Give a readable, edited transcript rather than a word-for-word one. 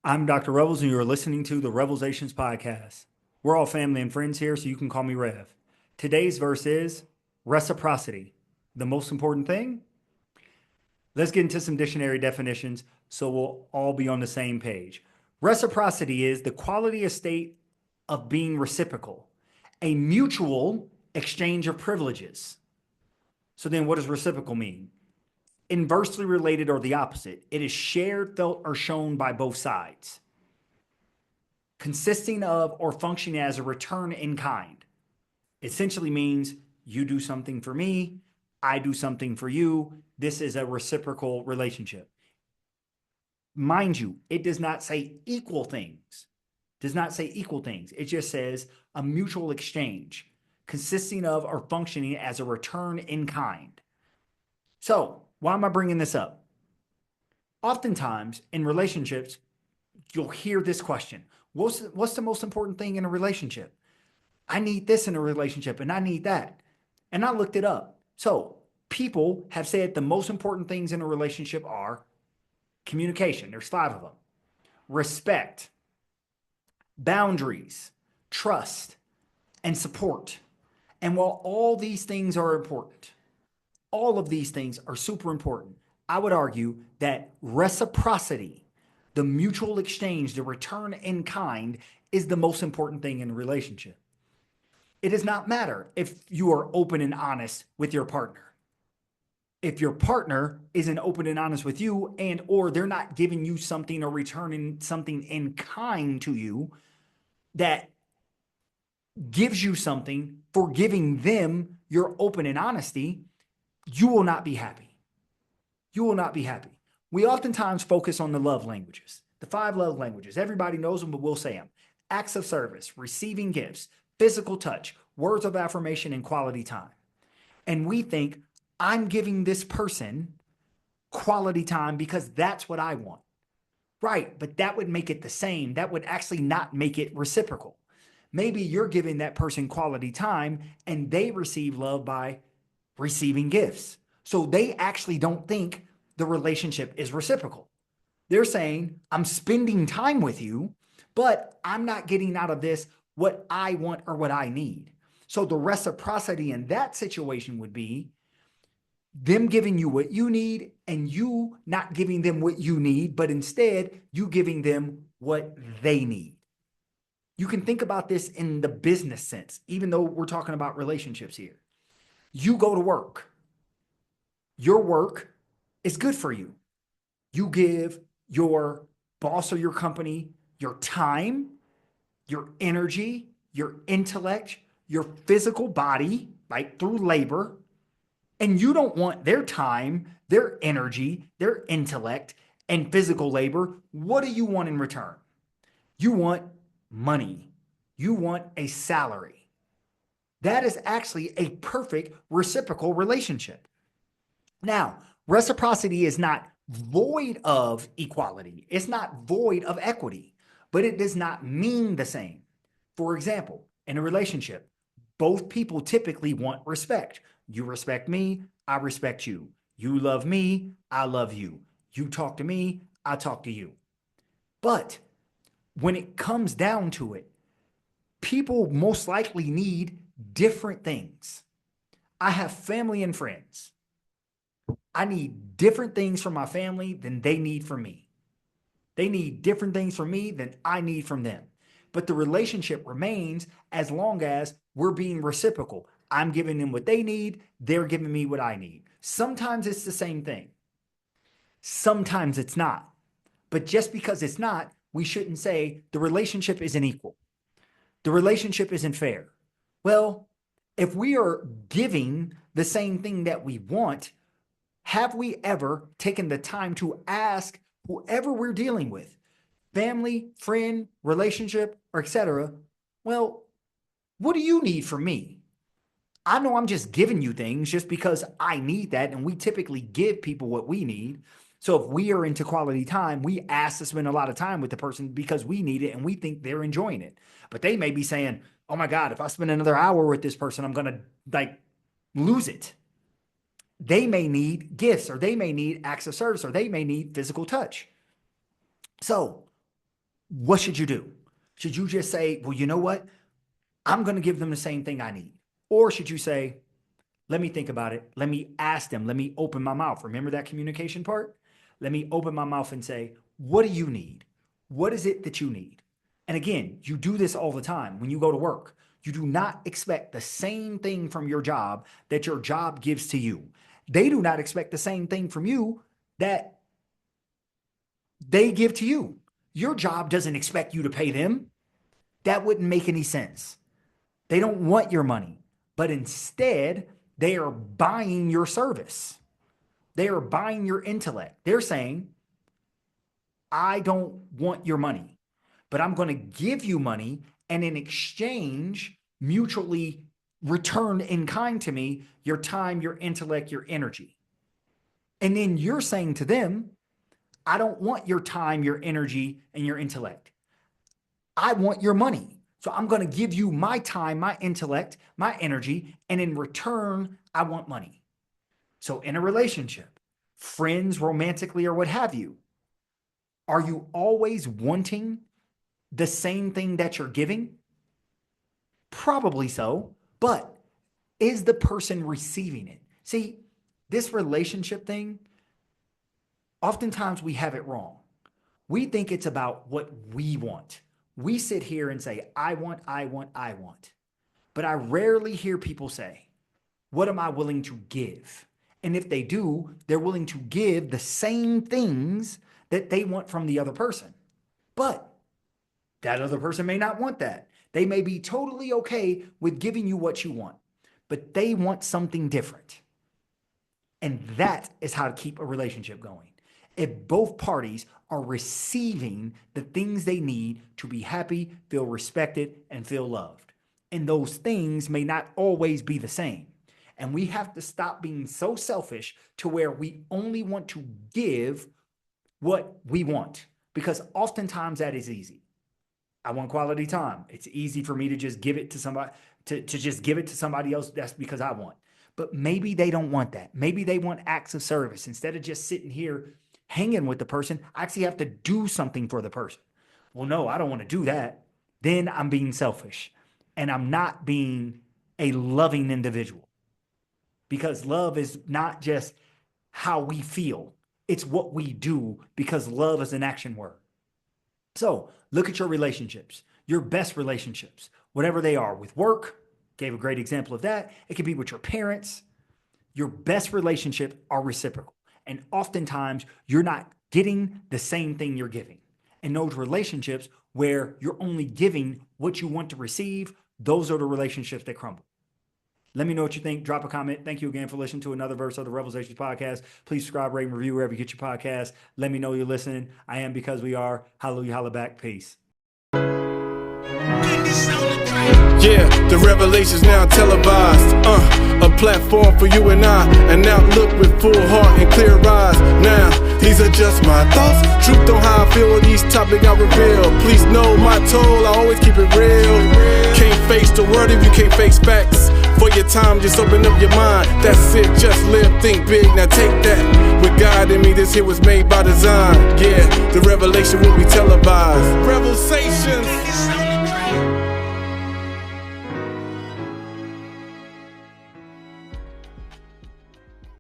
I'm Dr. Revels, and you're listening to the REVELSations podcast. We're all family and friends here, so you can call me Rev. Today's verse is reciprocity. The most important thing? Let's get into some dictionary definitions so we'll all be on the same page. Reciprocity is the quality or state of being reciprocal, a mutual exchange of privileges. So then, what does reciprocal mean? Inversely related or the opposite. It is shared, felt, or shown by both sides, consisting of or functioning as a return in kind. Essentially means you do something for me, I do something for you. This is a reciprocal relationship. Mind you, it does not say equal things. Does not say equal things. It just says a mutual exchange consisting of or functioning as a return in kind. So, why am I bringing this up? Oftentimes in relationships, you'll hear this question. What's the most important thing in a relationship? I need this in a relationship and I need that. And I looked it up. So people have said the most important things in a relationship are communication. There's five of them. Respect, boundaries, trust, and support. And while all these things are important, all of these things are super important, I would argue that reciprocity, the mutual exchange, the return in kind, is the most important thing in a relationship. It does not matter if you are open and honest with your partner. If your partner isn't open and honest with you, and or they're not giving you something or returning something in kind to you that gives you something for giving them your open and honesty, you will not be happy. You will not be happy. We oftentimes focus on the love languages, the five love languages. Everybody knows them, but we'll say them: acts of service, receiving gifts, physical touch, words of affirmation, and quality time. And we think, I'm giving this person quality time because that's what I want. Right, but that would make it the same. That would actually not make it reciprocal. Maybe you're giving that person quality time and they receive love by receiving gifts. So they actually don't think the relationship is reciprocal. They're saying, I'm spending time with you, but I'm not getting out of this what I want or what I need. So the reciprocity in that situation would be them giving you what you need and you not giving them what you need, but instead you giving them what they need. You can think about this in the business sense, even though we're talking about relationships here. You go to work. Your work is good for you. You give your boss or your company your time, your energy, your intellect, your physical body, right, through labor. And you don't want their time, their energy, their intellect, and physical labor. What do you want in return? You want money. You want a salary. That is actually a perfect reciprocal relationship. Now, reciprocity is not void of equality. It's not void of equity, but it does not mean the same. For example, in a relationship, both people typically want respect. You respect me, I respect you. You love me, I love you. You talk to me, I talk to you. But when it comes down to it, people most likely need different things. I have family and friends. I need different things from my family than they need from me. They need different things from me than I need from them. But the relationship remains as long as we're being reciprocal. I'm giving them what they need, they're giving me what I need. Sometimes it's the same thing, sometimes it's not. But just because it's not, we shouldn't say the relationship isn't equal, the relationship isn't fair. Well, if we are giving the same thing that we want, have we ever taken the time to ask whoever we're dealing with, family, friend, relationship, or etc., well, what do you need from me? I know I'm just giving you things just because I need that, and we typically give people what we need. So if we are into quality time, we ask to spend a lot of time with the person because we need it and we think they're enjoying it. But they may be saying, "Oh my God, if I spend another hour with this person, I'm gonna like lose it." They may need gifts, or they may need acts of service, or they may need physical touch. So what should you do? Should you just say, well, you know what? I'm going to give them the same thing I need. Or should you say, let me think about it. Let me ask them. Let me open my mouth. Remember that communication part? Let me open my mouth and say, what do you need? What is it that you need? And again, you do this all the time when you go to work. You do not expect the same thing from your job that your job gives to you. They do not expect the same thing from you that they give to you. Your job doesn't expect you to pay them. That wouldn't make any sense. They don't want your money, but instead, they are buying your service. They are buying your intellect. They're saying, I don't want your money, but I'm going to give you money, and in exchange, mutually return in kind to me your time, your intellect, your energy. And then you're saying to them, I don't want your time, your energy, and your intellect. I want your money. So I'm going to give you my time, my intellect, my energy, and in return, I want money. So in a relationship, friends, romantically, or what have you, are you always wanting the same thing that you're giving? Probably so, but is the person receiving it? See, this relationship thing, oftentimes we have it wrong. We think it's about what we want. We sit here and say, I want. But I rarely hear people say, what am I willing to give? And if they do, they're willing to give the same things that they want from the other person. But that other person may not want that. They may be totally okay with giving you what you want, but they want something different. And that is how to keep a relationship going. If both parties are receiving the things they need to be happy, feel respected, and feel loved. And those things may not always be the same. And we have to stop being so selfish to where we only want to give what we want, because oftentimes that is easy. I want quality time. It's easy for me to just give it to somebody, to just give it to somebody else. That's because I want. But maybe they don't want that. Maybe they want acts of service. Instead of just sitting here hanging with the person, I actually have to do something for the person. Well, no, I don't want to do that. Then I'm being selfish and I'm not being a loving individual, because love is not just how we feel. It's what we do, because love is an action word. So look at your relationships, your best relationships, whatever they are. With work, gave a great example of that. It could be with your parents. Your best relationships are reciprocal. And oftentimes you're not getting the same thing you're giving. And those relationships where you're only giving what you want to receive, those are the relationships that crumble. Let me know what you think. Drop a comment. Thank you again for listening to another verse of the REVELSations podcast. Please subscribe, rate, and review wherever you get your podcast. Let me know you're listening. I am because we are. Hallelujah, holla back. Peace. Yeah, the revelations now televised. A platform for you and I, an outlook with full heart and clear eyes. Now, these are just my thoughts. Truth on how I feel on these topics I reveal. Please know my toll, I always keep it real. Can't face the word if you can't face facts. For your time, just open up your mind. That's it, just live, think big, now take that. With God in me, this here was made by design. Yeah, the revelation will be televised. REVELSations.